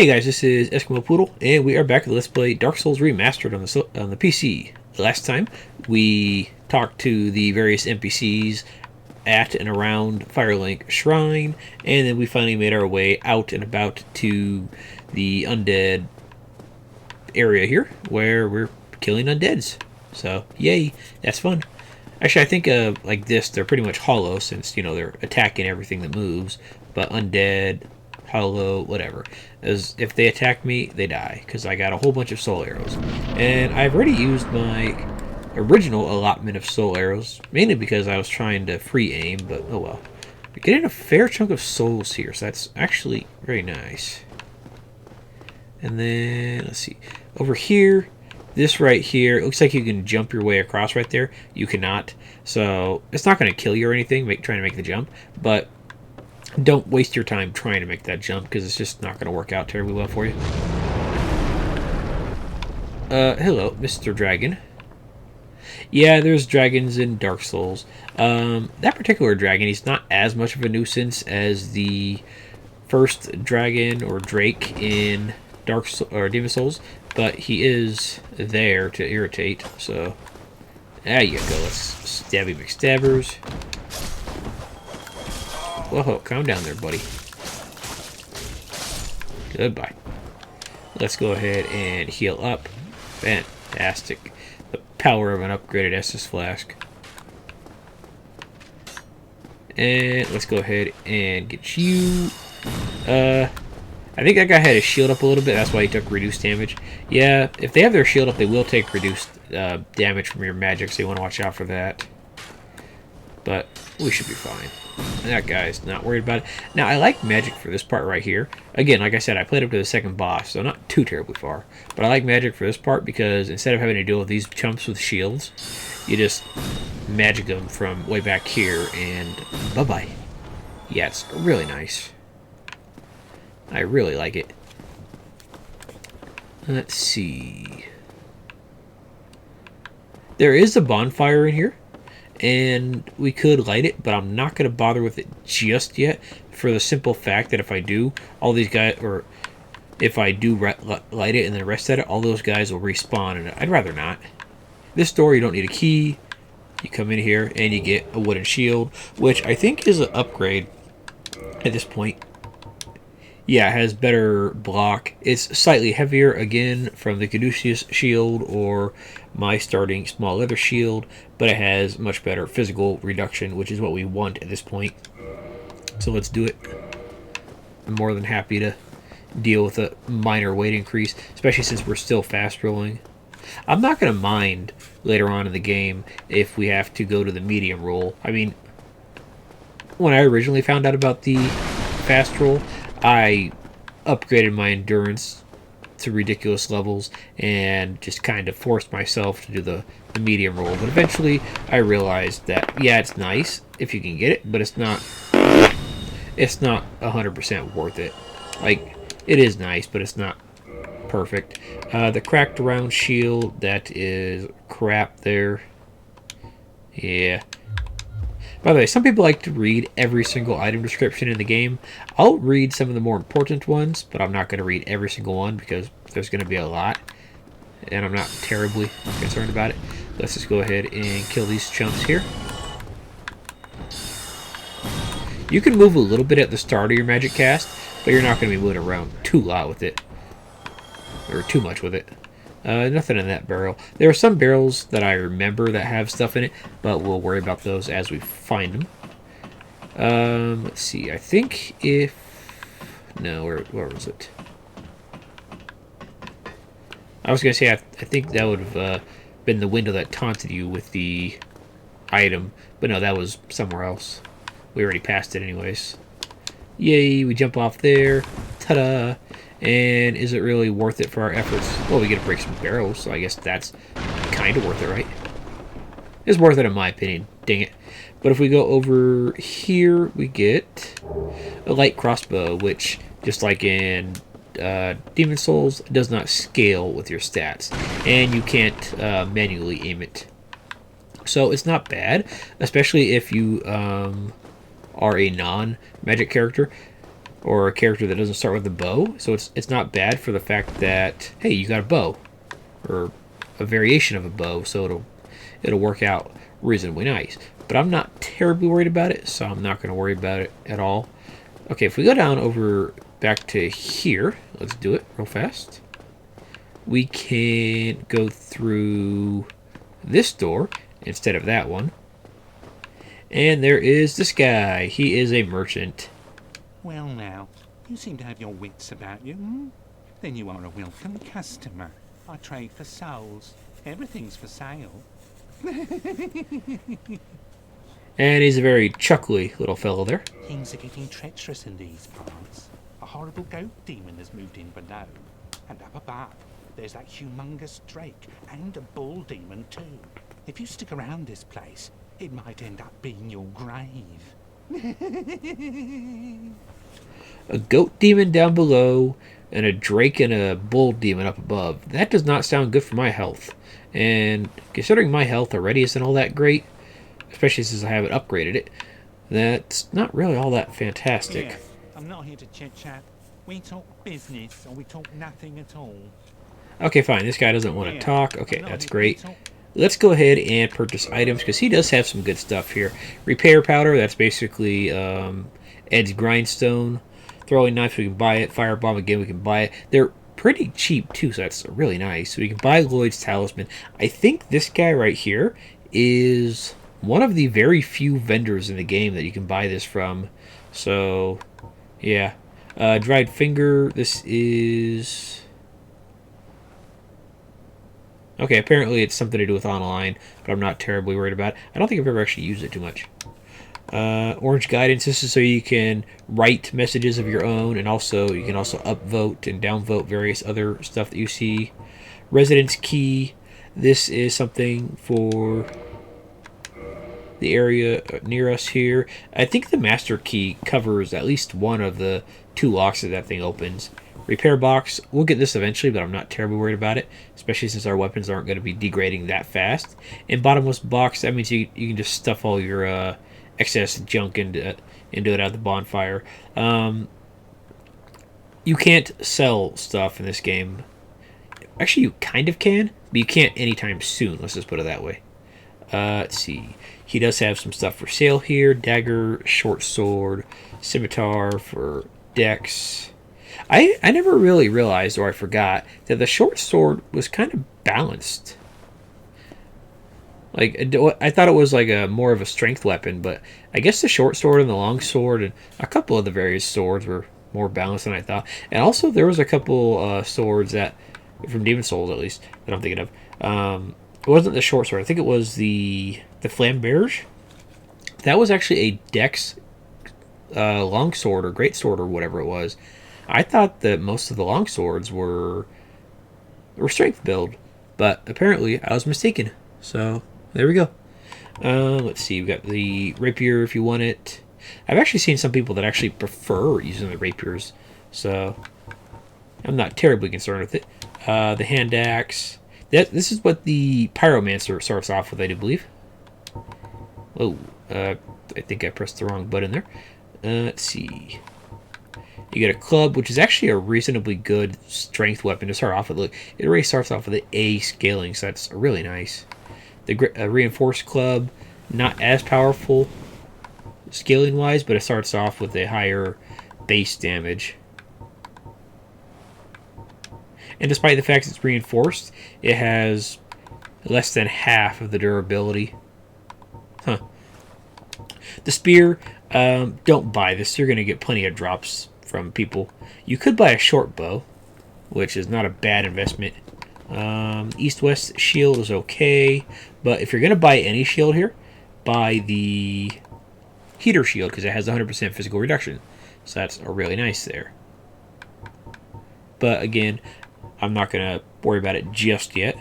Hey guys, this is Eskimo Poodle, and we are back with Let's Play Dark Souls Remastered on the PC. Last time, we talked to the various NPCs at and around Firelink Shrine, and then we finally made our way out and about to the undead area here, where we're killing undeads. So, yay, that's fun. Actually, I think like this, they're pretty much hollow since, you know, they're attacking everything that moves, but undead, hollow, whatever. As if they attack me, they die because I got a whole bunch of soul arrows, and I've already used my original allotment of soul arrows mainly because I was trying to free aim. But oh well, we're getting a fair chunk of souls here, so that's actually very nice. And then let's see over here. This right here, it looks like you can jump your way across right there. You cannot, so it's not going to kill you or anything. Trying to make the jump, but don't waste your time trying to make that jump because it's just not going to work out terribly well for you. Hello, Mr. Dragon. Yeah, there's dragons in Dark Souls. That particular dragon, he's not as much of a nuisance as the first dragon or Drake in Demon Souls, but he is there to irritate. So there you go. Let's stabby McStabbers. Whoa, calm down there, buddy. Goodbye. Let's go ahead and heal up. Fantastic. The power of an upgraded Estus Flask. And let's go ahead and get you. I think that guy had his shield up a little bit. That's why he took reduced damage. Yeah, if they have their shield up, they will take reduced damage from your magic, so you want to watch out for that. But we should be fine. That guy's not worried about it. Now, I like magic for this part right here. Again, like I said, I played up to the second boss, so not too terribly far. But I like magic for this part because instead of having to deal with these chumps with shields, you just magic them from way back here and bye-bye. Yeah, it's really nice. I really like it. Let's see. There is a bonfire in here, and we could light it, but I'm not going to bother with it just yet for the simple fact that if I do, all these guys, or if I do light it and then rest at it, all those guys will respawn, and I'd rather not. This door, you don't need a key. You come in here and you get a wooden shield, which I think is an upgrade at this point. Yeah, it has better block. It's slightly heavier, again, from the Caduceus shield or my starting small leather shield, but it has much better physical reduction, which is what we want at this point. So let's do it. I'm more than happy to deal with a minor weight increase, especially since we're still fast rolling. I'm not going to mind later on in the game if we have to go to the medium roll. I mean, when I originally found out about the fast roll, I upgraded my endurance to ridiculous levels and just kind of forced myself to do the medium roll. But eventually I realized that, yeah, it's nice if you can get it, but it's not 100% worth it. Like, it is nice, but it's not perfect. The cracked round shield, that is crap there. Yeah. By the way, some people like to read every single item description in the game. I'll read some of the more important ones, but I'm not going to read every single one because there's going to be a lot, and I'm not terribly concerned about it. Let's just go ahead and kill these chumps here. You can move a little bit at the start of your magic cast, but you're not going to be moving around too lot with it, or too much with it. Nothing in that barrel. There are some barrels that I remember that have stuff in it, but we'll worry about those as we find them. Let's see. I think if... No, where was it? I was going to say, I think that would have been the window that taunted you with the item. But no, that was somewhere else. We already passed it anyways. Yay, we jump off there. Ta-da! And is it really worth it for our efforts? Well, we get to break some barrels, so I guess that's kind of worth it, right? It's worth it in my opinion. Dang it. But if we go over here, we get a light crossbow, which, just like in Demon Souls, does not scale with your stats. And you can't manually aim it. So it's not bad, especially if you are a non-magic character. or a character that doesn't start with a bow. So it's not bad for the fact that, hey, you got a bow, or a variation of a bow, so it'll work out reasonably nice. But I'm not terribly worried about it, so I'm not going to worry about it at all. Okay, if we go down over back to here, let's do it real fast. We can go through this door instead of that one. And there is this guy. He is a merchant. Well now, you seem to have your wits about you, hmm? Then you are a welcome customer. I trade for souls. Everything's for sale. And he's a very chuckly little fellow there. Things are getting treacherous in these parts. A horrible goat demon has moved in below. And up above, there's that humongous drake and a bull demon too. If you stick around this place, it might end up being your grave. A goat demon down below, and a drake and a bull demon up above. That does not sound good for my health. And considering my health already isn't all that great, especially since I haven't upgraded it, that's not really all that fantastic. Yeah, I'm not here to chit-chat. We talk business, or we talk nothing at all. Okay, fine. This guy doesn't want to talk. Okay, that's great. Let's go ahead and purchase items, because he does have some good stuff here. Repair powder, that's basically Ed's grindstone. Throwing knife, we can buy it. Firebomb, again, we can buy it. They're pretty cheap, too, so that's really nice. So we can buy Lloyd's Talisman. I think this guy right here is one of the very few vendors in the game that you can buy this from. So, yeah. Dried Finger, this is... Okay, apparently it's something to do with online, but I'm not terribly worried about it. I don't think I've ever actually used it too much. Orange Guidance, this is so you can write messages of your own, and also you can also upvote and downvote various other stuff that you see. Residence Key, this is something for the area near us here. I think the Master Key covers at least one of the 2 locks that that thing opens. Repair Box, we'll get this eventually, but I'm not terribly worried about it, especially since our weapons aren't going to be degrading that fast. And Bottomless Box, that means you can just stuff all your excess junk into it out of the bonfire. You can't sell stuff in this game. Actually, you kind of can, but you can't anytime soon. Let's just put it that way. Let's see. He does have some stuff for sale here. Dagger, short sword, scimitar for dex. I never really realized, or I forgot, that the short sword was kind of balanced. Like, I thought it was like a more of a strength weapon, but I guess the short sword and the long sword and a couple of the various swords were more balanced than I thought. And also there was a couple swords that, from Demon Souls at least, that I'm thinking of. It wasn't the short sword. I think it was the Flamberge. That was actually a dex long sword or great sword or whatever it was. I thought that most of the long swords were strength build, but apparently I was mistaken. So there we go. Let's see. We've got the rapier if you want it. I've actually seen some people that actually prefer using the rapiers, so I'm not terribly concerned with it. The hand axe. This is what the pyromancer starts off with, I do believe. Oh, I think I pressed the wrong button there. Let's see. You get a club, which is actually a reasonably good strength weapon to start off with. Look, it already starts off with an A scaling, so that's really nice. The reinforced club, not as powerful scaling wise, but it starts off with a higher base damage. And despite the fact it's reinforced, it has less than half of the durability. Huh. The spear, don't buy this. You're going to get plenty of drops from people. You could buy a short bow, which is not a bad investment. East-West shield is okay, but if you're going to buy any shield here, buy the heater shield because it has 100% physical reduction. So that's really nice there. But again, I'm not going to worry about it just yet.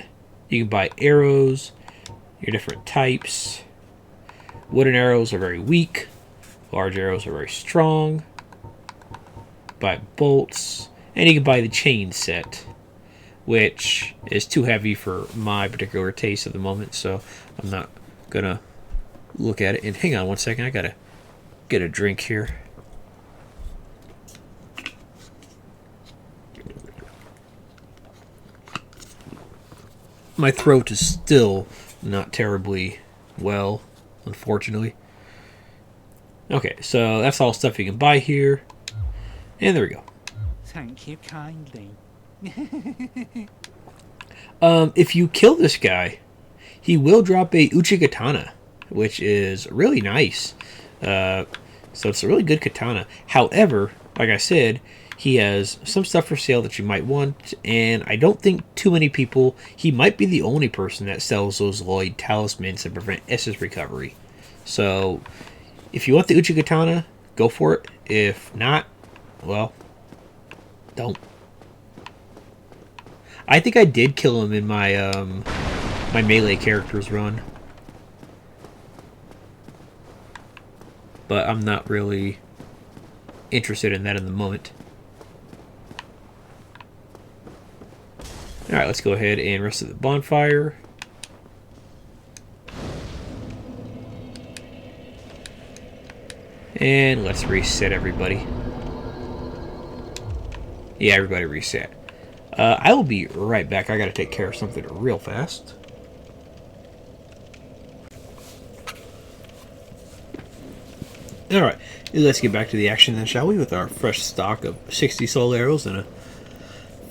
You can buy arrows, your different types. Wooden arrows are very weak. Large arrows are very strong. Buy bolts. And you can buy the chain set, which is too heavy for my particular taste at the moment, so I'm not going to look at it. And hang on one second, I got to get a drink here. My throat is still not terribly well, unfortunately. Okay, so that's all stuff you can buy here. And there we go. Thank you kindly. If you kill this guy, he will drop a Uchigatana, which is really nice. So it's a really good katana. However, like I said, he has some stuff for sale that you might want, and I don't think too many people... He might be the only person that sells those Lloyd talismans that prevent Estus recovery. So, if you want the Uchigatana, go for it. If not, well, don't. I think I did kill him in my my melee characters run, but I'm not really interested in that in the moment. Alright, let's go ahead and rest of the bonfire. And let's reset everybody. Yeah, everybody reset. I will be right back. I gotta take care of something real fast. Alright, let's get back to the action then, shall we? With our fresh stock of 60 soul arrows and a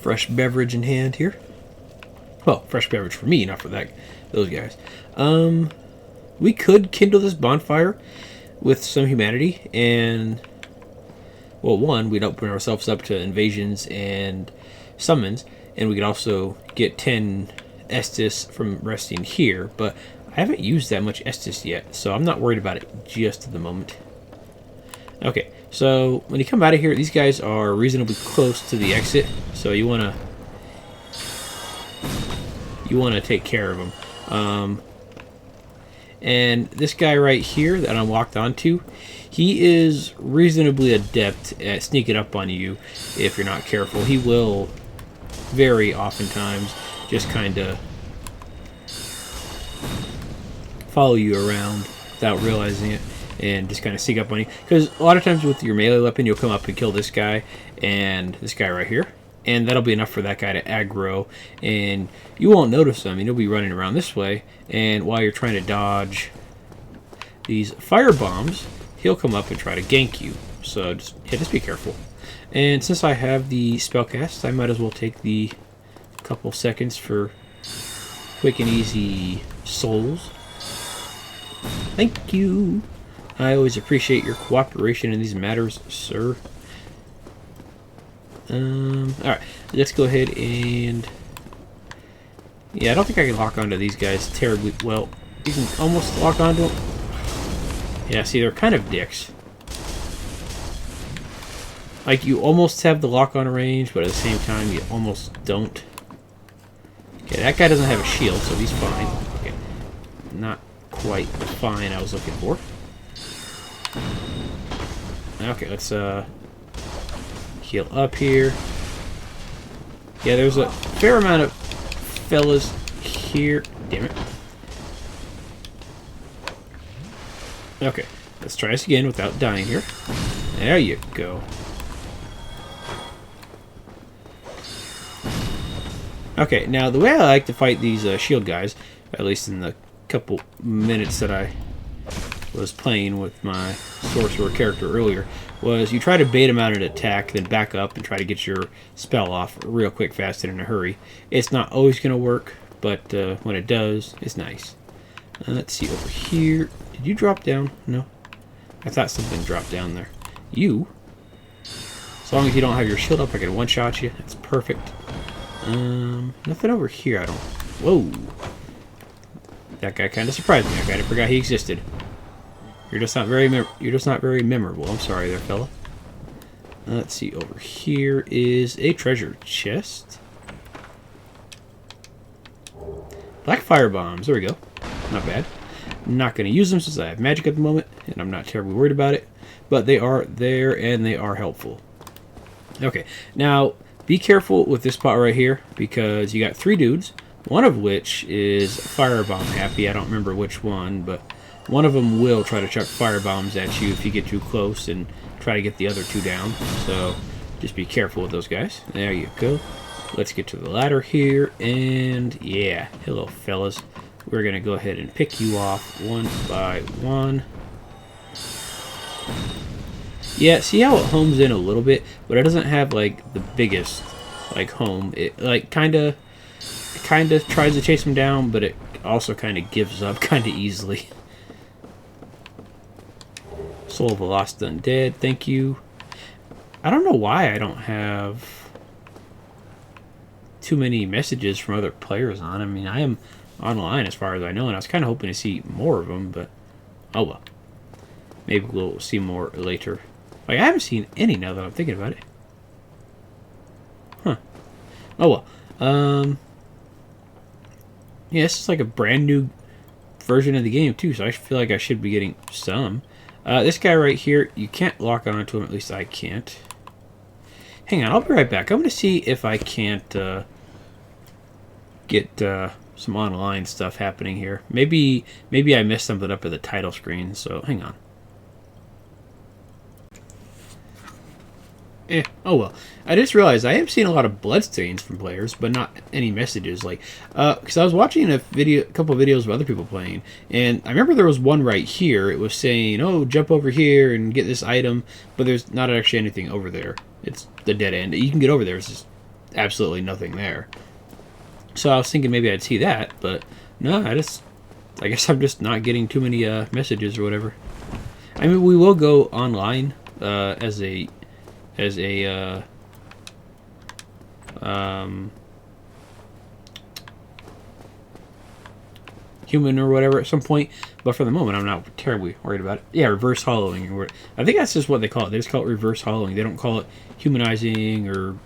fresh beverage in hand here. Well, fresh beverage for me, not for those guys. We could kindle this bonfire with some humanity, and well, one, we'd open ourselves up to invasions and summons, and we could also get 10 Estus from resting here, but I haven't used that much Estus yet, so I'm not worried about it just at the moment. Okay, so when you come out of here, these guys are reasonably close to the exit, so you wanna take care of them. And this guy right here that I'm locked onto, he is reasonably adept at sneaking up on you if you're not careful. He will very oftentimes just kind of follow you around without realizing it and just kind of sneak up on you. Because a lot of times with your melee weapon, you'll come up and kill this guy and this guy right here. And that'll be enough for that guy to aggro, and you won't notice him, and he'll be running around this way, and while you're trying to dodge these fire bombs, he'll come up and try to gank you. So just be careful. And since I have the spellcast, I might as well take the couple seconds for quick and easy souls. Thank you. I always appreciate your cooperation in these matters, sir. Alright, let's go ahead and... Yeah, I don't think I can lock onto these guys terribly well. You can almost lock onto them. Yeah, see, they're kind of dicks. Like, you almost have the lock-on range, but at the same time, you almost don't. Okay, that guy doesn't have a shield, so he's fine. Okay, not quite the fine I was looking for. Okay, let's, heal up here. Yeah, there's a fair amount of fellas here. Damn it. Okay, let's try this again without dying here. There you go. Okay, now the way I like to fight these shield guys, at least in the couple minutes that I was playing with my sorcerer character earlier, was you try to bait him out an attack, then back up and try to get your spell off real quick, fast, and in a hurry. It's not always going to work, but when it does, it's nice. Let's see over here. Did you drop down? No? I thought something dropped down there. You? As long as you don't have your shield up, I can one-shot you. That's perfect. Nothing over here, I don't... Whoa! That guy kind of surprised me. I kind of forgot he existed. You're just not very memorable. I'm sorry there, fella. Let's see. Over here is a treasure chest. Black fire bombs. There we go. Not bad. I'm not going to use them since I have magic at the moment, and I'm not terribly worried about it. But they are there, and they are helpful. Okay. Now, be careful with this spot right here, because you got 3 dudes, one of which is firebomb happy. I don't remember which one, but one of them will try to chuck fire bombs at you if you get too close and try to get the other 2 down. So just be careful with those guys. There you go. Let's get to the ladder here, and yeah, hello fellas. We're gonna go ahead and pick you off one by one. Yeah, see how it homes in a little bit, but it doesn't have like the biggest like home. It like kind of tries to chase him down, but it also kind of gives up kind of easily. Soul of a Lost Undead, thank you. I don't know why I don't have too many messages from other players on. I mean, I am online as far as I know, and I was kind of hoping to see more of them, but oh well. Maybe we'll see more later. Like, I haven't seen any now that I'm thinking about it. Huh. Oh well. Yeah, this is like a brand new version of the game too, so I feel like I should be getting some. This guy right here, you can't lock onto him, at least I can't. Hang on, I'll be right back. I'm going to see if I can't get some online stuff happening here. Maybe I messed something up at the title screen, so hang on. Oh well. I just realized I have seen a lot of bloodstains from players, but not any messages. Like, because I was watching a couple of videos of other people playing, and I remember there was one right here. It was saying, "Oh, jump over here and get this item," but there's not actually anything over there. It's the dead end. You can get over there. There's just absolutely nothing there. So I was thinking maybe I'd see that, but no. I guess I'm just not getting too many messages or whatever. I mean, we will go online as a human or whatever at some point, but for the moment I'm not terribly worried about it. Yeah, reverse hollowing. I think that's just what they call it. They just call it reverse hollowing. They don't call it humanizing or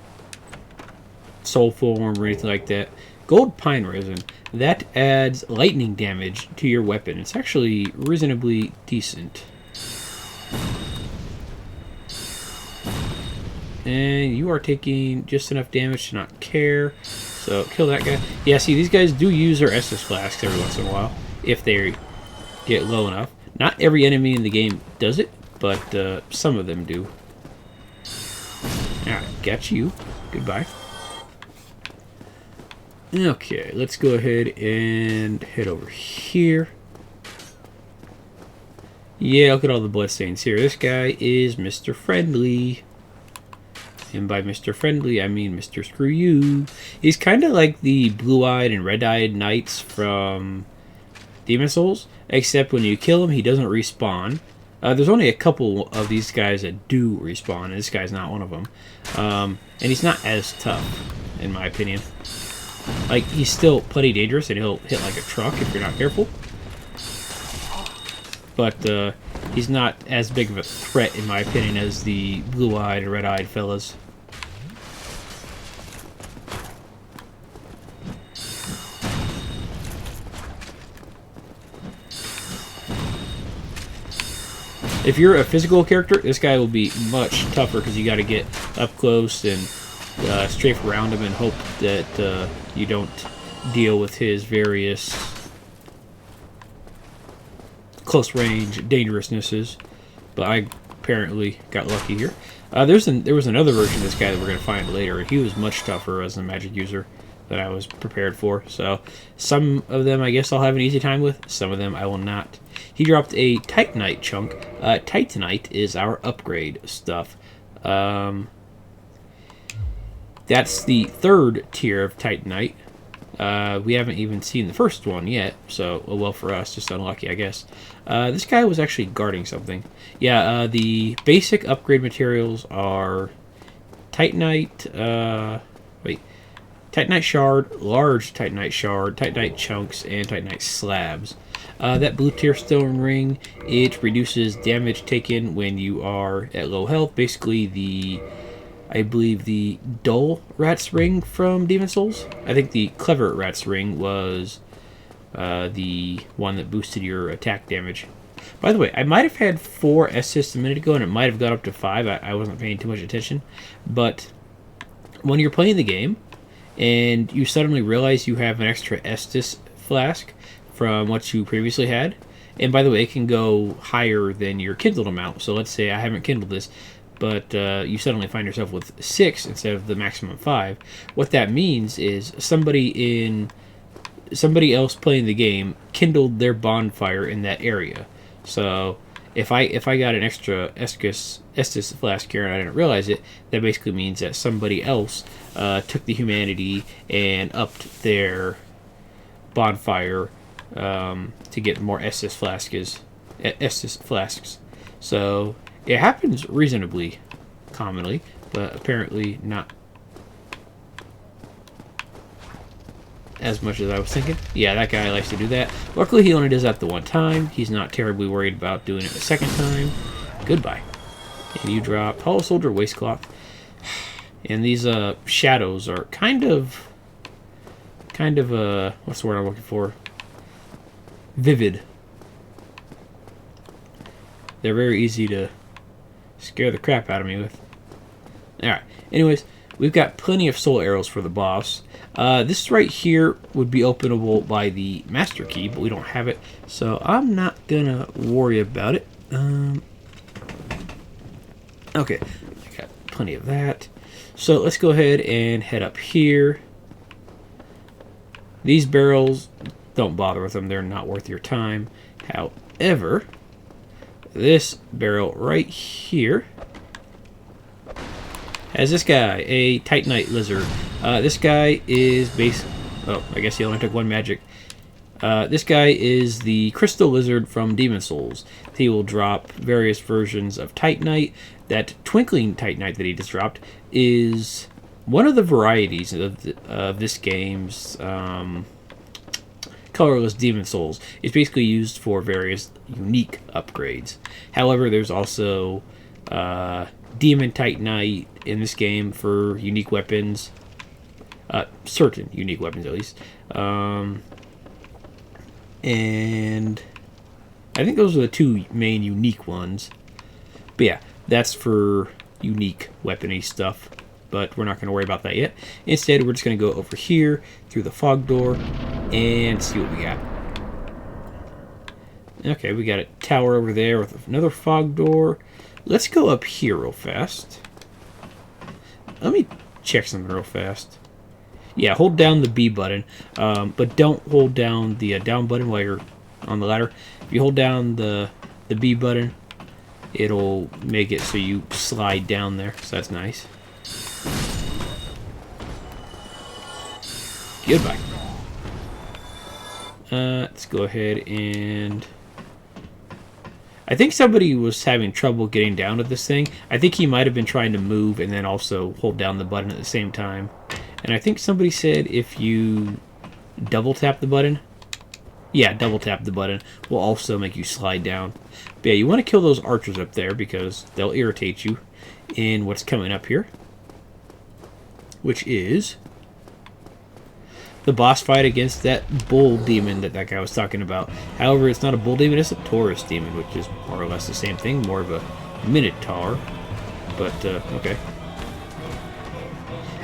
soul form or anything like that. Gold pine resin. That adds lightning damage to your weapon. It's actually reasonably decent. And you are taking just enough damage to not care. So kill that guy. Yeah, see, these guys do use their Estus flasks every once in a while, if they get low enough. Not every enemy in the game does it, but some of them do. Alright, got you. Goodbye. Okay, let's go ahead and head over here. Yeah, look at all the bloodstains here. This guy is Mr. Friendly. And by Mr. Friendly, I mean Mr. Screw You. He's kind of like the blue-eyed and red-eyed knights from Demon Souls, except when you kill him, he doesn't respawn. There's only a couple of these guys that do respawn, and this guy's not one of them. And he's not as tough, in my opinion. Like, he's still plenty dangerous, and he'll hit like a truck if you're not careful. But he's not as big of a threat, in my opinion, as the blue-eyed and red-eyed fellas. If you're a physical character, this guy will be much tougher because you got to get up close and strafe around him and hope that you don't deal with his various close range dangerousnesses. But I apparently got lucky here. There was another version of this guy that we're going to find later, and he was much tougher as a magic user than I was prepared for. So some of them I guess I'll have an easy time with, some of them I will not. He dropped a Titanite chunk. Titanite is our upgrade stuff. That's the third tier of Titanite. We haven't even seen the first one yet, so well for us, just unlucky, I guess. This guy was actually guarding something. Yeah, the basic upgrade materials are Titanite, Titanite shard, large Titanite shard, Titanite chunks, and Titanite slabs. That blue tier stone ring, it reduces damage taken when you are at low health. Basically, I believe the dull rat's ring from Demon Souls. I think the clever rat's ring was the one that boosted your attack damage. By the way, I might have had 4 assists a minute ago, and it might have got up to 5. I wasn't paying too much attention. But when you're playing the game, and you suddenly realize you have an extra Estus flask from what you previously had, and by the way, it can go higher than your kindled amount. So let's say I haven't kindled this, but you suddenly find yourself with 6 instead of the maximum 5. What that means is somebody else playing the game kindled their bonfire in that area. So if I got an extra Estus flask here and I didn't realize it, that basically means that somebody else took the humanity and upped their bonfire to get more Estus flasks. So it happens reasonably commonly, but apparently not as much as I was thinking. Yeah, that guy likes to do that. Luckily, he only does that the one time. He's not terribly worried about doing it the second time. Goodbye. And you drop Hollow Soldier Waistcloth. And these shadows are kind of what's the word I'm looking for? Vivid. They're very easy to scare the crap out of me with. Alright, anyways, we've got plenty of soul arrows for the boss. This right here would be openable by the master key, but we don't have it, so I'm not gonna worry about it. Okay, I got plenty of that. So let's go ahead and head up here. These barrels, don't bother with them, they're not worth your time. However, this barrel right here has this guy, a Titanite lizard. This guy is oh, I guess he only took one magic. This guy is the crystal lizard from Demon Souls. He will drop various versions of Titanite. That twinkling Titanite that he just dropped is one of the varieties of this game's colorless Demon Souls. It's basically used for various unique upgrades. However, there's also Demon Titanite in this game for unique weapons. Certain unique weapons, at least. And I think those are the two main unique ones. But yeah, that's for unique weapony stuff. But we're not going to worry about that yet. Instead, we're just going to go over here through the fog door and see what we got. Okay, we got a tower over there with another fog door. Let's go up here real fast. Let me check something real fast. Yeah, hold down the B button, but don't hold down the down button while you're on the ladder. If you hold down the B button, it'll make it so you slide down there, so that's nice. Goodbye. Let's go ahead and... I think somebody was having trouble getting down to this thing. I think he might have been trying to move and then also hold down the button at the same time. And I think somebody said if you double tap the button, yeah, double tap the button will also make you slide down. But yeah, you want to kill those archers up there because they'll irritate you in what's coming up here, which is the boss fight against that bull demon that guy was talking about. However, it's not a bull demon, it's a Taurus demon, which is more or less the same thing, more of a minotaur. But, okay.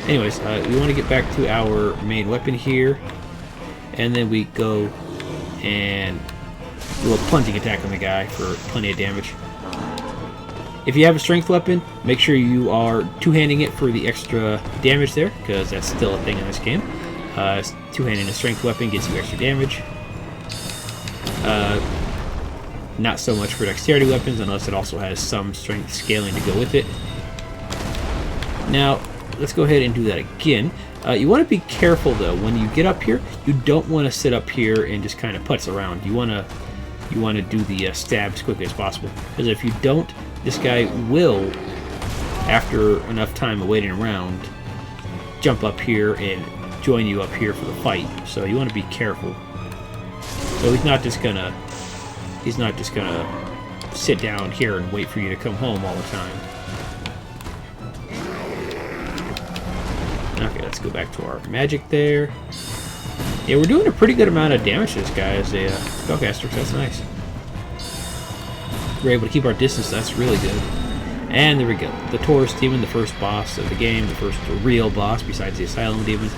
Anyways, we want to get back to our main weapon here, and then we go and do a plunging attack on the guy for plenty of damage. If you have a strength weapon, make sure you are two-handing it for the extra damage there, because that's still a thing in this game. Two-handing a strength weapon gets you extra damage. Not so much for dexterity weapons, unless it also has some strength scaling to go with it. Now, let's go ahead and do that again. You want to be careful, though. When you get up here, you don't want to sit up here and just kind of putz around. You want to do the stab as quickly as possible. Because if you don't, this guy will, after enough time of waiting around, jump up here and join you up here for the fight. So you want to be careful. So he's not just gonna sit down here and wait for you to come home all the time. Okay, let's go back to our magic there. Yeah, we're doing a pretty good amount of damage to this guy as a spellcaster, so that's nice. We're able to keep our distance, that's really good. And there we go. The Taurus demon, the first boss of the game, the first real boss besides the Asylum demon,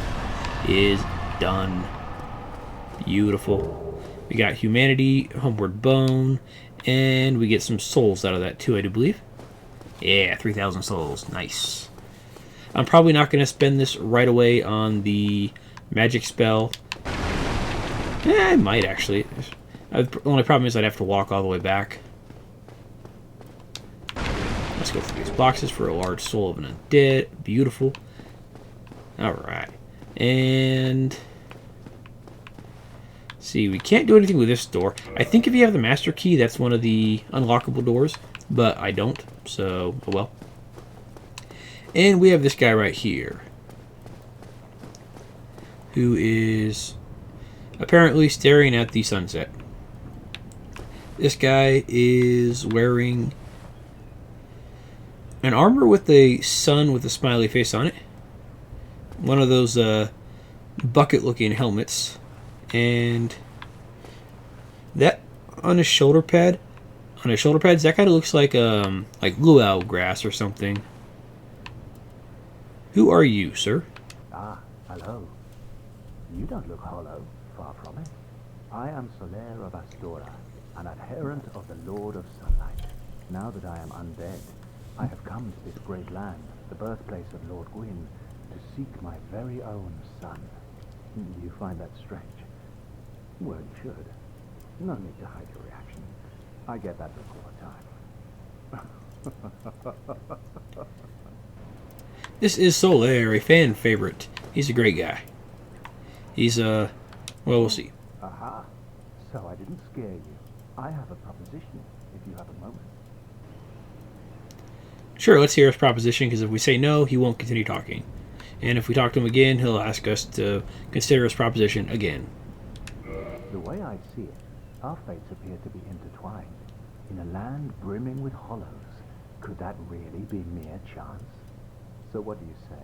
is done. Beautiful. We got humanity, homeward bone, and we get some souls out of that too, I do believe. Yeah, 3,000 souls. Nice. I'm probably not going to spend this right away on the magic spell. I might actually. The only problem is I'd have to walk all the way back. Let's go through these boxes for a large soul of an undead. Beautiful. Alright. And... see, we can't do anything with this door. I think if you have the master key, that's one of the unlockable doors. But I don't, so oh well. And we have this guy right here, who is apparently staring at the sunset. This guy is wearing an armor with a sun with a smiley face on it. One of those bucket-looking helmets. And that on his shoulder pads, that kind of looks like luau grass or something. Who are you, sir? Ah, hello. You don't look hollow, far from it. I am Soler of Astora, an adherent of the Lord of Sunlight. Now that I am undead, I have come to this great land, the birthplace of Lord Gwyn, to seek my very own son. You find that strange? Well, you should. No need to hide your reaction. I get that all the time. This is Soler, a fan favorite. He's a great guy. He's, well, we'll see. Aha. So I didn't scare you. I have a proposition, if you have a moment. Sure, let's hear his proposition, because if we say no, he won't continue talking. And if we talk to him again, he'll ask us to consider his proposition again. The way I see it, our fates appear to be intertwined. In a land brimming with hollows, could that really be mere chance? So what do you say?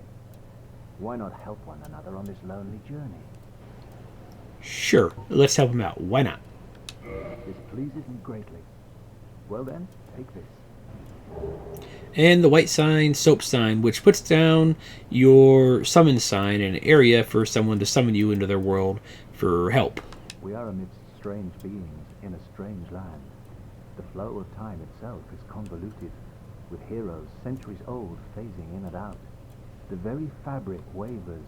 Why not help one another on this lonely journey? Sure, let's help him out. Why not? This pleases me greatly. Well then, take this. And the white sign, soap sign, which puts down your summon sign in an area for someone to summon you into their world for help. We are amidst strange beings in a strange land. The flow of time itself is convoluted, with heroes centuries old phasing in and out. The very fabric wavers,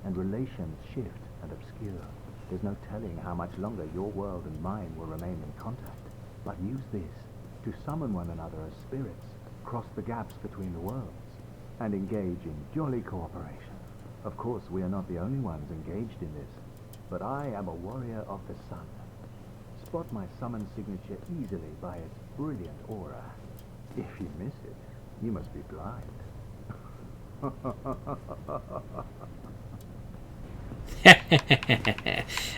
and relations shift and obscure. There's no telling how much longer your world and mine will remain in contact. But use this to summon one another as spirits, cross the gaps between the worlds, and engage in jolly cooperation. Of course, we are not the only ones engaged in this, but I am a warrior of the sun. Spot my summon signature easily by its brilliant aura. If you miss it, you must be blind. Yeah,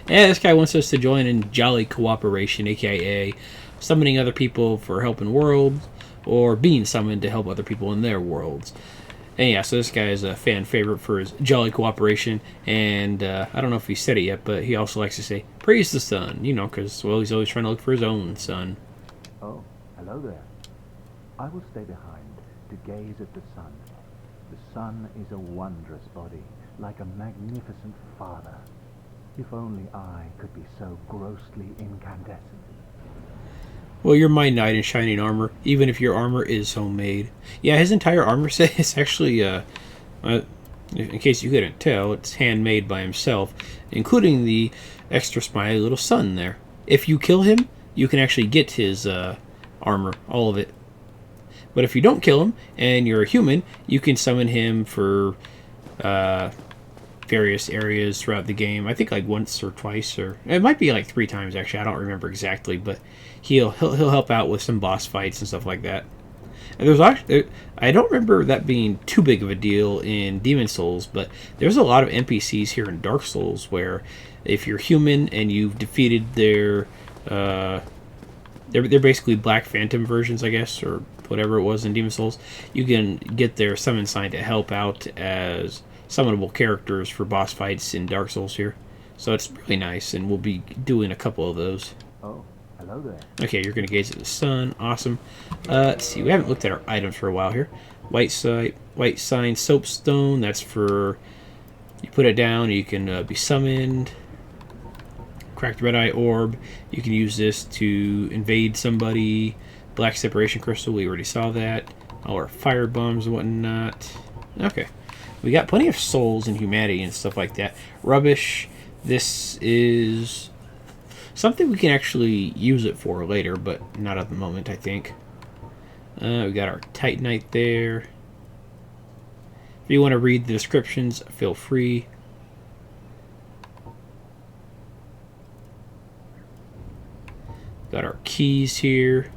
this guy wants us to join in jolly cooperation, aka summoning other people for helping worlds, or being summoned to help other people in their worlds. And yeah, so this guy is a fan favorite for his jolly cooperation, and I don't know if he said it yet, but he also likes to say, praise the sun, you know, because, well, he's always trying to look for his own sun. Oh, hello there. I will stay behind to gaze at the sun. The sun is a wondrous body, like a magnificent father. If only I could be so grossly incandescent. Well, you're my knight in shining armor, even if your armor is homemade. Yeah, his entire armor set is actually, in case you couldn't tell, it's handmade by himself, including the extra smiley little sun there. If you kill him, you can actually get his armor, all of it. But if you don't kill him, and you're a human, you can summon him for various areas throughout the game. I think like once or twice, or it might be like 3 times actually. I don't remember exactly, but he'll help out with some boss fights and stuff like that. And there's actually, I don't remember that being too big of a deal in Demon Souls, but there's a lot of NPCs here in Dark Souls where if you're human and you've defeated their they're basically Black Phantom versions, I guess, or whatever it was in Demon Souls, you can get their summon sign to help out as summonable characters for boss fights in Dark Souls here. So it's really nice, and we'll be doing a couple of those. Oh, hello there. Okay, you're going to gaze at the sun. Awesome. Let's see, we haven't looked at our items for a while here. White sign, soapstone, that's for, you put it down and you can be summoned. Cracked red eye orb, you can use this to invade somebody. Black separation crystal, we already saw that. all our fire bombs and whatnot. Okay. We got plenty of souls and humanity and stuff like that. Rubbish. This is something we can actually use it for later, but not at the moment, I think. We got our Titanite there. If you want to read the descriptions, feel free. Got our keys here.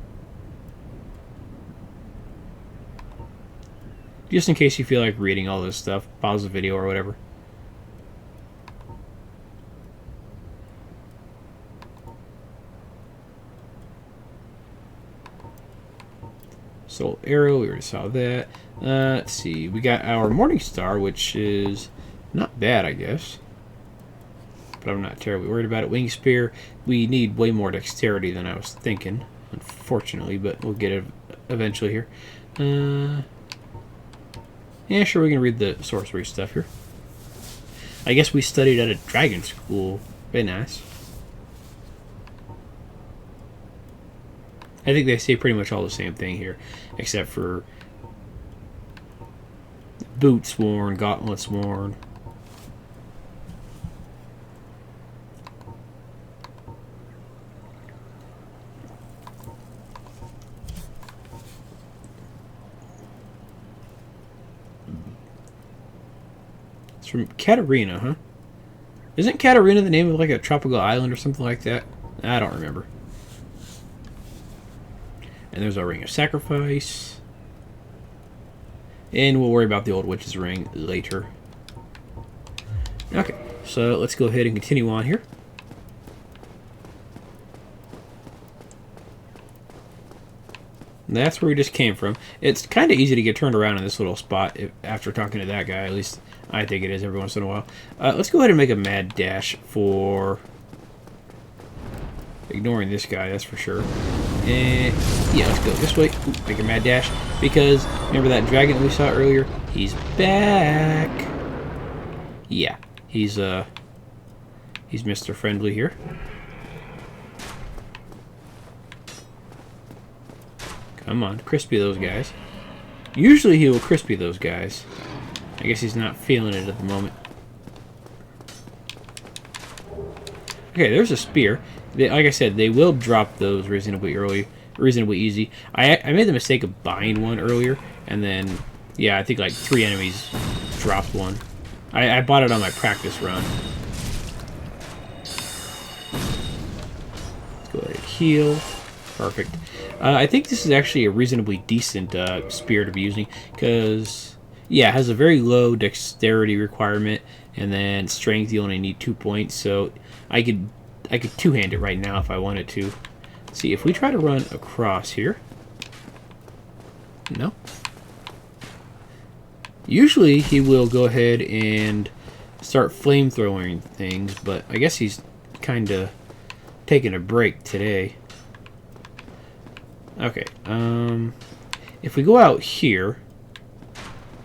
Just in case you feel like reading all this stuff, pause the video or whatever. Soul Arrow, we already saw that. Let's see, we got our Morning Star, which is not bad, I guess. But I'm not terribly worried about it. Wing Spear, we need way more dexterity than I was thinking, unfortunately, but we'll get it eventually here. Yeah, sure, we can read the sorcery stuff here. I guess we studied at a dragon school. Very nice. I think they say pretty much all the same thing here, except for boots worn, gauntlets worn. It's from Katarina, huh? Isn't Katarina the name of like a tropical island or something like that? I don't remember. And there's our Ring of Sacrifice. And we'll worry about the Old Witch's Ring later. Okay, so let's go ahead and continue on here. And that's where we just came from. It's kind of easy to get turned around in this little spot after talking to that guy. At least I think it is every once in a while. Let's go ahead and make a mad dash for ignoring this guy, that's for sure. And yeah, let's go this way. Ooh, make a mad dash. Because remember that dragon that we saw earlier? He's back. Yeah, he's Mr. Friendly here. Come on, crispy those guys. Usually he will crispy those guys. I guess he's not feeling it at the moment. Okay, there's a spear. Like I said, they will drop those reasonably early, reasonably easy. I made the mistake of buying one earlier, and then, yeah, I think like 3 enemies dropped one. I bought it on my practice run. Let's go ahead and heal. Perfect. I think this is actually a reasonably decent spear to be using, because, yeah, it has a very low dexterity requirement, and then strength, you only need 2 points, so I could two-hand it right now if I wanted to. Let's see, if we try to run across here. No. Usually he will go ahead and start flamethrowing things, but I guess he's kind of taking a break today. Okay, if we go out here,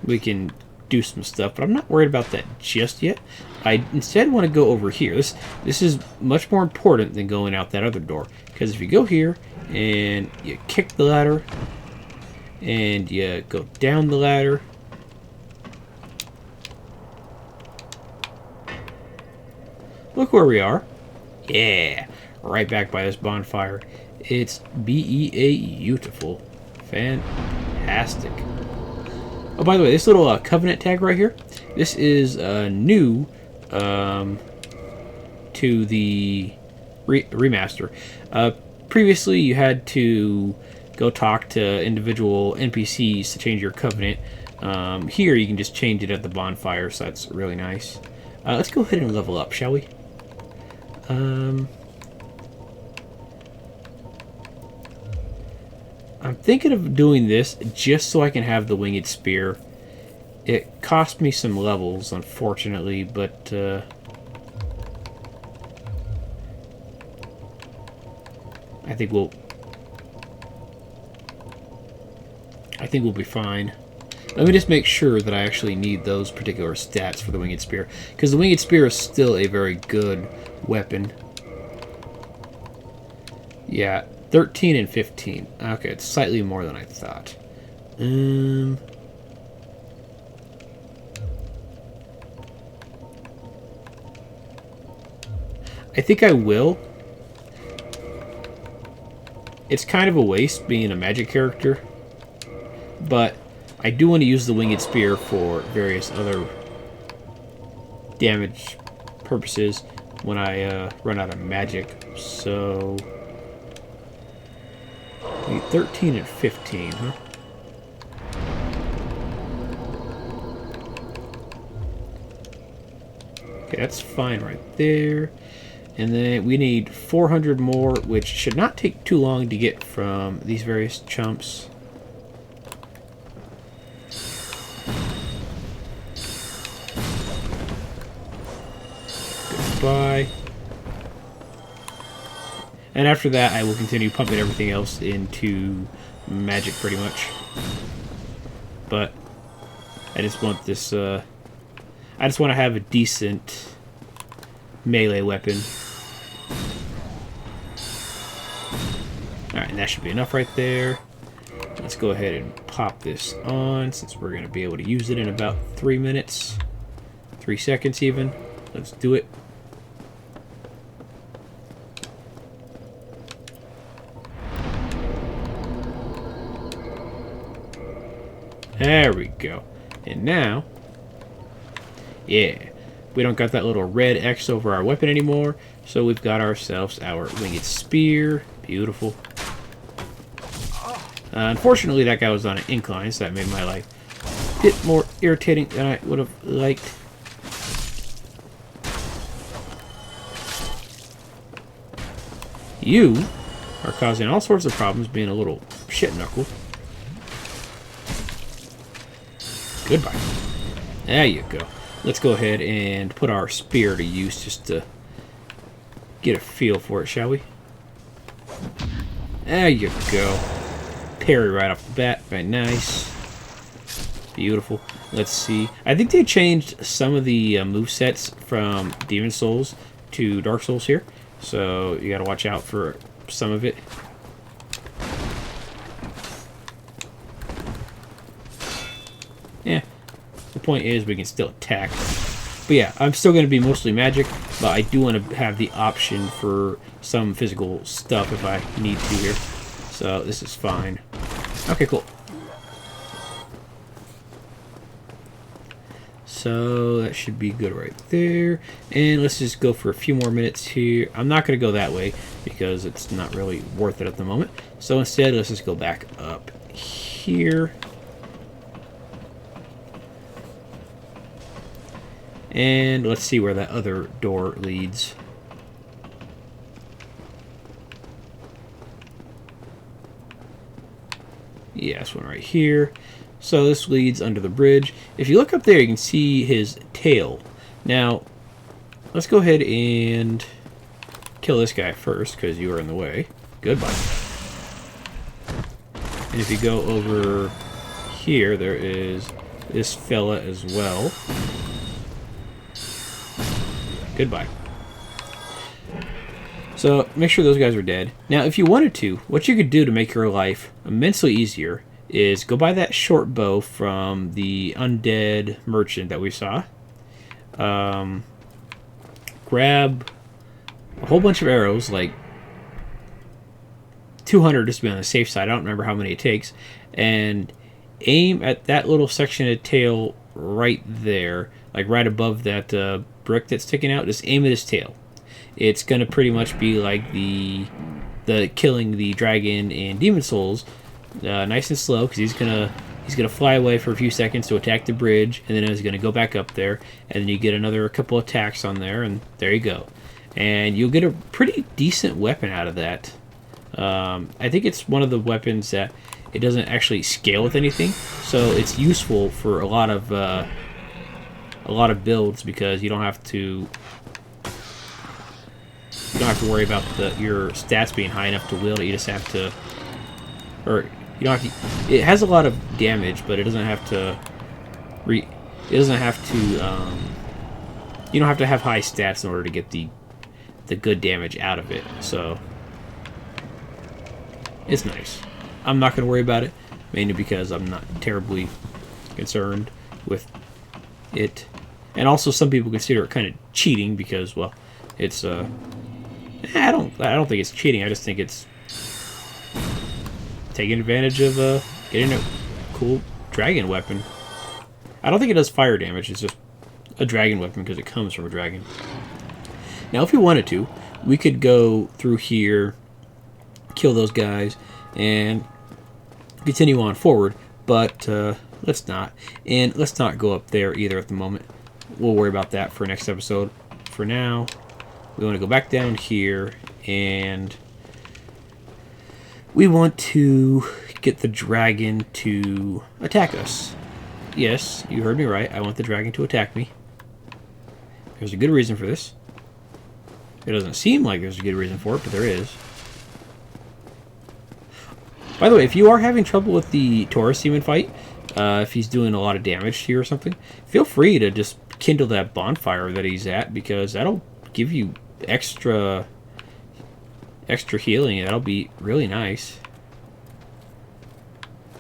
we can do some stuff, but I'm not worried about that just yet. I instead want to go over here. This is much more important than going out that other door, because if you go here and you kick the ladder and you go down the ladder, look where we are. Yeah, right back by this bonfire. It's beautiful. Fantastic. Oh, by the way, this little covenant tag right here, this is new to the remaster. Previously, you had to go talk to individual NPCs to change your covenant. Here, you can just change it at the bonfire, so that's really nice. Let's go ahead and level up, shall we? I'm thinking of doing this just so I can have the winged spear. It cost me some levels, unfortunately, but I think we'll be fine. Let me just make sure that I actually need those particular stats for the winged spear, because the winged spear is still a very good weapon. Yeah, 13 and 15. Okay, it's slightly more than I thought. I think I will. It's kind of a waste being a magic character, but I do want to use the winged spear for various other damage purposes when I run out of magic. So 13 and 15, huh? Okay, that's fine right there. And then we need 400 more, which should not take too long to get from these various chumps. Goodbye. And after that, I will continue pumping everything else into magic pretty much. But I just want this, I just want to have a decent melee weapon. Alright, and that should be enough right there. Let's go ahead and pop this on, since we're going to be able to use it in about 3 minutes. 3 seconds even. Let's do it. There we go. And now, yeah, we don't got that little red X over our weapon anymore, so we've got ourselves our winged spear. Beautiful. Unfortunately, that guy was on an incline, so that made my life a bit more irritating than I would have liked. You are causing all sorts of problems being a little shit knuckle. Goodbye. There you go. Let's go ahead and put our spear to use just to get a feel for it, shall we? There you go. Parry right off the bat. Very nice. Beautiful. Let's see. I think they changed some of the movesets from Demon Souls to Dark Souls here. So you gotta watch out for some of it. Yeah. The point is we can still attack. But yeah, I'm still going to be mostly magic, but I do want to have the option for some physical stuff if I need to here. So this is fine. Okay, cool. So that should be good right there. And let's just go for a few more minutes here. I'm not going to go that way because it's not really worth it at the moment. So instead, let's just go back up here. And let's see where that other door leads. Yeah, this one right here. So this leads under the bridge. If you look up there, you can see his tail. Now, let's go ahead and kill this guy first, because you are in the way. Goodbye. And if you go over here, there is this fella as well. Goodbye. So, make sure those guys are dead. Now, if you wanted to, what you could do to make your life immensely easier is go buy that short bow from the undead merchant that we saw. Grab a whole bunch of arrows, like 200 just to be on the safe side. I don't remember how many it takes. And aim at that little section of tail right there, like right above that brick that's sticking out. Just aim at his tail. It's gonna pretty much be like the killing the dragon in Demon Souls, nice and slow, because he's gonna fly away for a few seconds to attack the bridge, and then he's gonna go back up there, and then you get another couple attacks on there, and there you go, and you'll get a pretty decent weapon out of that. I think it's one of the weapons that it doesn't actually scale with anything, so it's useful for a lot of builds because you don't have to worry about your stats being high enough to wield it. You just have to, or you don't have to. It has a lot of damage, but it doesn't have to. You don't have to have high stats in order to get the good damage out of it. So it's nice. I'm not going to worry about it. mainly because I'm not terribly concerned with it. And also, some people consider it kind of cheating because, well, it's I don't think it's cheating. I just think it's taking advantage of getting a cool dragon weapon. I don't think it does fire damage. It's just a dragon weapon because it comes from a dragon. Now, if we wanted to, we could go through here, kill those guys, and continue on forward. But let's not. And let's not go up there either at the moment. We'll worry about that for next episode. For now, we want to go back down here, and we want to get the dragon to attack us. Yes, you heard me right. I want the dragon to attack me. There's a good reason for this. It doesn't seem like there's a good reason for it, but there is. By the way, if you are having trouble with the Taurus demon fight, if he's doing a lot of damage to you or something, feel free to just kindle that bonfire that he's at, because that'll give you extra healing. That'll be really nice.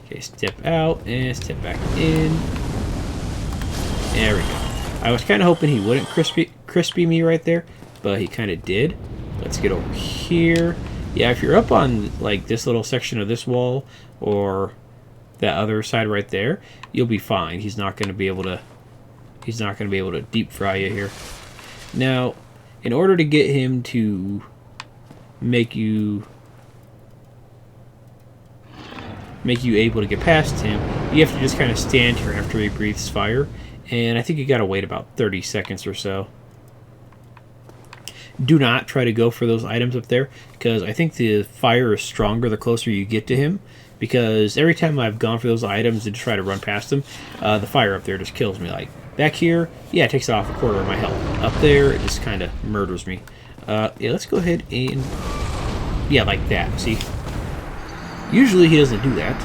Okay, step out and step back in. There we go. I was kind of hoping he wouldn't crispy me right there, but he kind of did. Let's get over here. Yeah, if you're up on like this little section of this wall or that other side right there, you'll be fine. He's not going to be able to deep fry you here. Now, in order to get him to make you able to get past him, you have to just kind of stand here after he breathes fire, and I think you gotta wait about 30 seconds or so. Do not try to go for those items up there, because I think the fire is stronger the closer you get to him, because every time I've gone for those items to try to run past them, the fire up there just kills me. Like, back here, yeah, it takes off a quarter of my health. Up there, it just kind of murders me. Yeah, let's go ahead and... yeah, like that, see? Usually he doesn't do that.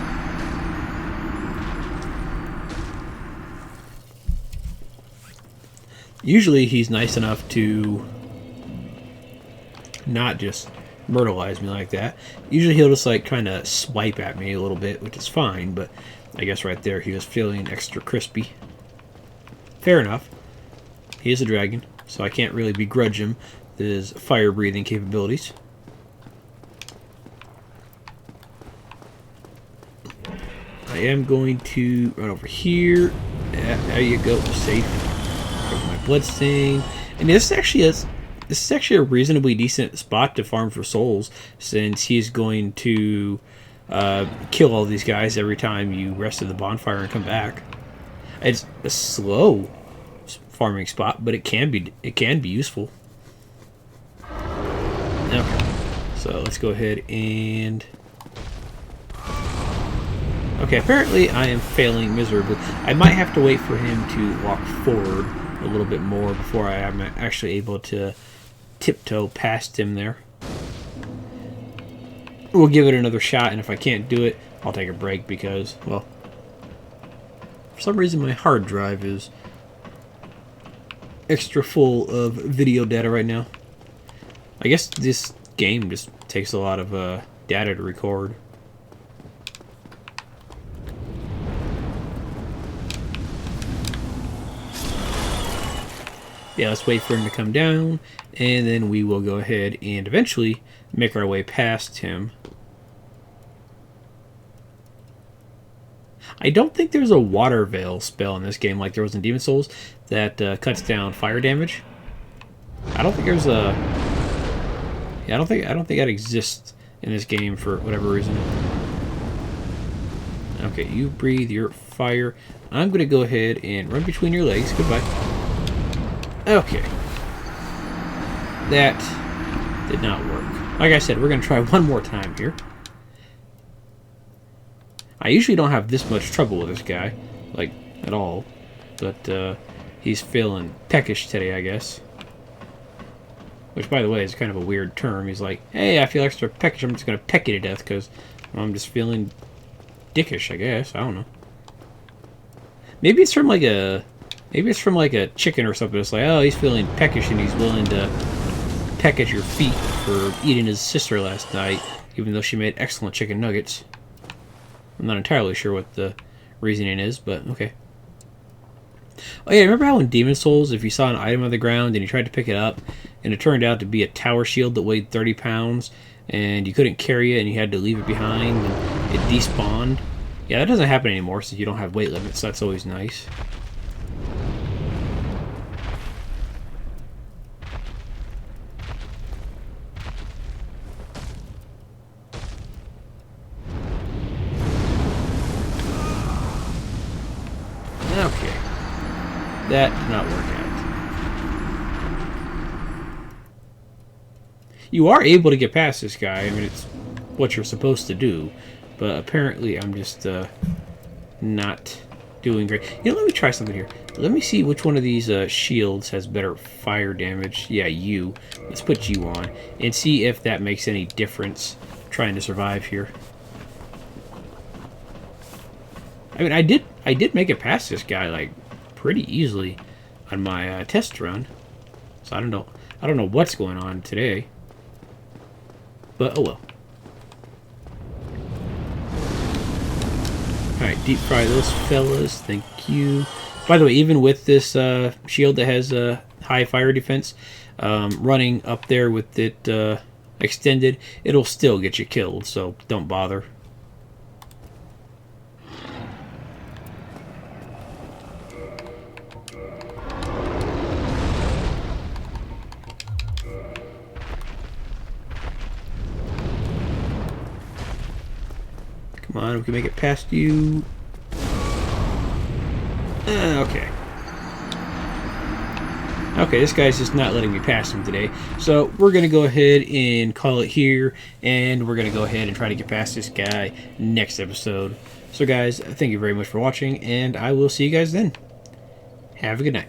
Usually he's nice enough to not just myrtleize me like that. Usually he'll just like kind of swipe at me a little bit, which is fine, but I guess right there he was feeling extra crispy. Fair enough. He is a dragon, so I can't really begrudge him his fire-breathing capabilities. I am going to run over here. Yeah, there you go, safe. Cover my bloodstain. And this is actually a reasonably decent spot to farm for souls, since he's going to kill all these guys every time you rest at the bonfire and come back. It's a slow farming spot, but it can be useful. Okay, so let's go ahead and... okay, apparently I am failing miserably. I might have to wait for him to walk forward a little bit more before I am actually able to tiptoe past him there. We'll give it another shot, and if I can't do it, I'll take a break because, well, for some reason my hard drive is extra full of video data right now. I guess this game just takes a lot of data to record. Yeah, let's wait for him to come down, and then we will go ahead and eventually make our way past him. I don't think there's a water veil spell in this game like there was in Demon Souls that cuts down fire damage. I don't think there's a... yeah, I don't think that exists in this game for whatever reason. Okay, you breathe your fire. I'm gonna go ahead and run between your legs. Goodbye. Okay. That did not work. Like I said, we're going to try one more time here. I usually don't have this much trouble with this guy. Like, at all. But, he's feeling peckish today, I guess. Which, by the way, is kind of a weird term. He's like, hey, I feel extra peckish. I'm just going to peck you to death because I'm just feeling dickish, I guess. I don't know. Maybe it's from like a... maybe it's from like a chicken or something. It's like, oh, he's feeling peckish and he's willing to peck at your feet for eating his sister last night, even though she made excellent chicken nuggets. I'm not entirely sure what the reasoning is, but okay. Oh yeah, remember how in Demon Souls, if you saw an item on the ground and you tried to pick it up, and it turned out to be a tower shield that weighed 30 pounds, and you couldn't carry it and you had to leave it behind, and it despawned? Yeah, that doesn't happen anymore since you don't have weight limits, so that's always nice. Okay. That did not work out. You are able to get past this guy. I mean, it's what you're supposed to do. But apparently I'm just not doing great. You know, let me try something here. Let me see which one of these shields has better fire damage. Yeah, you. Let's put you on. And see if that makes any difference trying to survive here. I mean, I did make it past this guy, like, pretty easily on my test run. So I don't know what's going on today. But oh well. Alright, deep fry those fellas. Thank you. By the way, even with this shield that has high fire defense, running up there with it extended, it'll still get you killed, so don't bother. Come on, we can make it past you. Okay. Okay, this guy's just not letting me pass him today. So we're going to go ahead and call it here. And we're going to go ahead and try to get past this guy next episode. So guys, thank you very much for watching. And I will see you guys then. Have a good night.